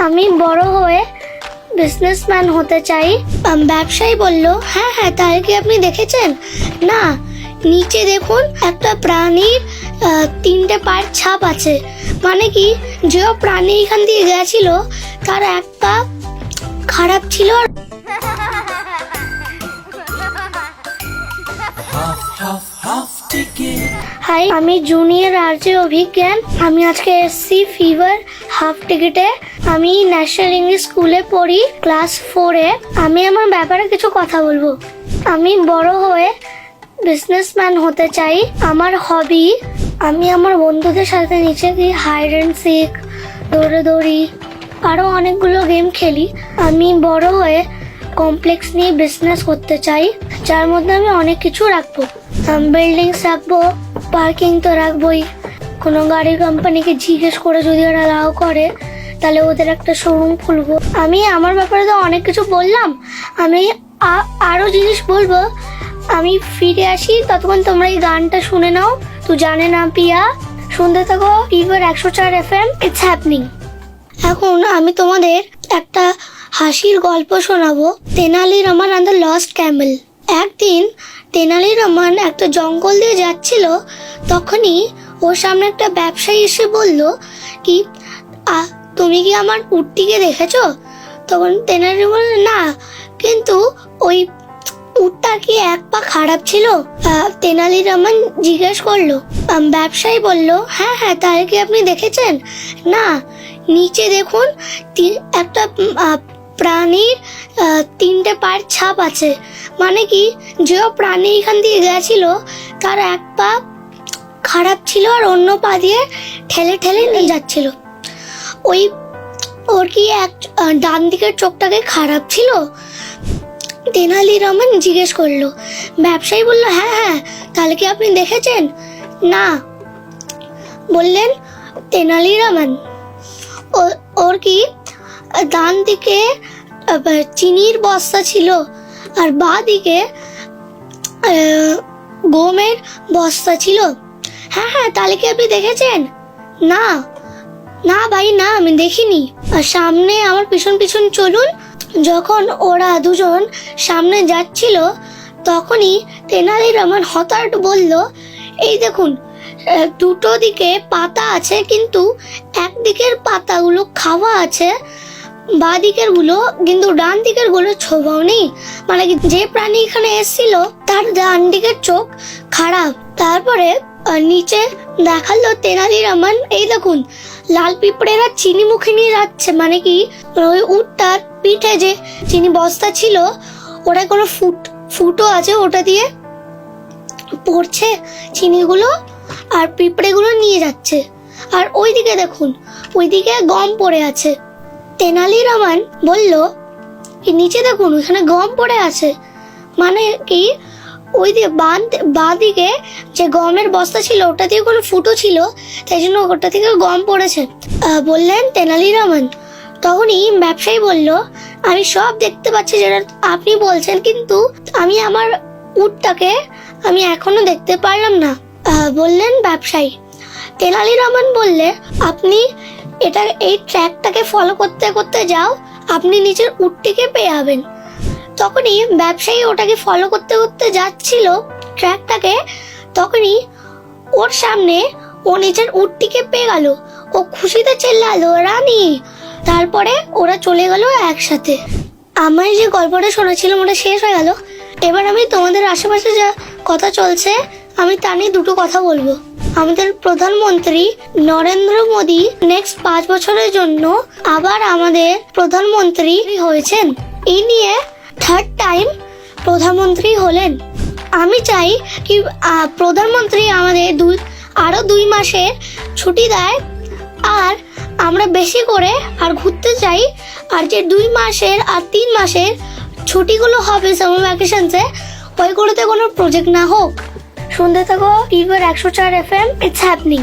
আমি বড় হয়ে বিজনেসম্যান হতে চাই। ব্যবসায়ী বলল, হ্যাঁ হ্যাঁ, তাহলে কি আপনি দেখেছেন? না, নিচে দেখুন একটা প্রাণীর 3টে পায়ের ছাপ আছে। মানে কি, যে প্রাণী এখান দিয়ে গেছিল তার এক পা খারাপ ছিল। হাই, আমি জুনিয়র আরজে অভিজ্ঞান। আমি আজকে এসছি ফিভার হাফ টিকিটে। আমি ন্যাশনাল ইংলিশ স্কুলে পড়ি, ক্লাস 4-এ। আমি আমার ব্যাপারে কিছু কথা বলবো। আমি বড় হয়ে বিজনেসম্যান হতে চাই। আমার হবি, আমি আমার বন্ধুদের সাথে নিচে গিয়ে হাইড অ্যান্ড সিক, দৌড়াদৌড়ি, আরও অনেকগুলো গেম খেলি। আমি বড় হয়ে কমপ্লেক্স নিয়ে বিজনেস করতে চাই, যার মধ্যে আমি অনেক কিছু রাখবো। বিল্ডিংস রাখবো, পার্কিং তো রাখবোই। কোনো গাড়ির কোম্পানিকে জিজ্ঞেস করে যদি ওরা অ্যালাউ করে, তাহলে ওদের একটা শোরুম খুলবো। আমি আমার ব্যাপারে তো অনেক কিছু বললাম, আমি আরও জিনিস বলবো। আমি ফিরে আসি, ততক্ষণ তোমরা এই গানটা শুনে নাও। তুই জানে না পিয়া, শুনতে থাকো ফিভার 104 FM, ইটস হ্যাপনিং। এখন আমি তোমাদের একটা হাসির গল্প শোনাবো, Tenali Rahman and the lost Camel. একদিন তেনালি রহমান একটা জঙ্গল দিয়ে যাচ্ছিল, তখনই ওর সামনে একটা ব্যবসায়ী এসে বলল কি, তুমি কি আমার উটটিকে দেখেছো? তখন তেনালি বলল, না, কিন্তু ওই উটটা কি এক পা খারাপ ছিল? তেনালি রহমান জিজ্ঞেস করলো। ব্যবসায়ী বলল, হ্যাঁ হ্যাঁ, তাহলে কি আপনি দেখেছেন? না, নিচে দেখুন একটা প্রাণীর 3টে পায়ের ছাপ আছে। মানে কি, যে প্রাণী এখান দিয়ে গেছিল তার এক পা খারাপ ছিল আর অন্য পা দিয়ে ঠেলে ঠেলে নিয়ে যাচ্ছিল। ওর কি ডান দিকের চোখটাকে খারাপ ছিল? তেনালি রহমান জিজ্ঞেস করলো। ব্যবসায়ী বলল, হ্যাঁ হ্যাঁ, তাহলে কি আপনি দেখেছেন? না, বললেন তেনালি রহমান। ওর কি ডান দিকে চিনির বস্তা ছিল আর বাঁ দিকে গমের বস্তা ছিল? হ্যাঁ হ্যাঁ, তাহলে কি আপনি দেখেছেন? না না ভাই, না, আমি দেখিনি। আর সামনে আমার পিছন পিছন চলুন। যখন ওরা দুজন সামনে যাচ্ছিল, তখনই তেনালি রহমান হঠাৎ বলল, এই দেখুন, দুটো দিকে পাতা আছে, কিন্তু একদিকের পাতাগুলো খাওয়া আছে, বাঁ দিকের গুলো কিন্তু ডান দিকের গুলো ছোবাও নেই। মানে যে প্রাণী এখানে এসেছিল তার ডান দিকের চোখ খারাপ। তারপরে নিচে দেখালো তেনালি রহমান, এই দেখুন, লাল পিঁপড়েরা চিনি মুখে নিয়ে যাচ্ছে। মানে কি, ওই উটটার পিঠে যে চিনি বস্তা ছিল, ওটা কোনো ফুটো আছে, ওটা দিয়ে পড়ছে চিনিগুলো আর পিঁপড়েগুলো নিয়ে যাচ্ছে। আর ওইদিকে দেখুন, ওইদিকে গম পড়ে আছে। তেনালি রহমান বলল, নিচে দেখুন, ওইখানে গম পড়ে আছে। মানে কি, ওই দিয়ে বাঁ দিকে যে গমের বস্তা ছিল ওটা দিয়ে কোনো ফুটো ছিল, তাই জন্য ওটা থেকে গম পড়েছে, বললেন তেনালি রহমান। তখনই ব্যবসায়ী বলল, আমি সব দেখতে পাচ্ছি যেটা আপনি বলছেন, কিন্তু আমি আমার উটটাকে আমি এখনো দেখতে পারলাম না, বললেন ব্যবসায়ী। তেনালি রহমান বললে, আপনি এই ট্র্যাকটাকে ফলো করতে করতে যাও, আপনি নিজের উটটিকে পেয়ে যাবেন। তখনই ব্যবসায়ী ওটাকে ফলো করতে করতে যাচ্ছিল ট্র্যাকটাকে, তখনই ওর সামনে ও নিজের উটটিকে পেয়ে গেল। ও খুশিতে চেল্লালো, রানী। তারপরে ওরা চলে গেল একসাথে। আমার যে গল্পটা শোনাচ্ছিলাম ওটা শেষ হয়ে গেল। এবার আমি তোমাদের আশেপাশে যা কথা চলছে আমি তা নিয়ে দুটো কথা বলবো। আমাদের প্রধানমন্ত্রী নরেন্দ্র মোদী নেক্সট 5 বছরের জন্য আবার আমাদের প্রধানমন্ত্রী হয়েছেন। এই নিয়ে 3rd টাইম প্রধানমন্ত্রী হলেন। আমি চাই কি প্রধানমন্ত্রী আমাদের আরো 2 মাসের ছুটি দেয়, আর আমরা বেশি করে আর ঘুরতে চাই। আর যে 2 মাসের আর 3 মাসের ছুটিগুলো হবে সামার ভ্যাকেশনসে, ওইগুলোতে কোনো প্রজেক্ট না হোক। শুনতে থাকো ফিভার 104 FM, ইটস হ্যাপনিং।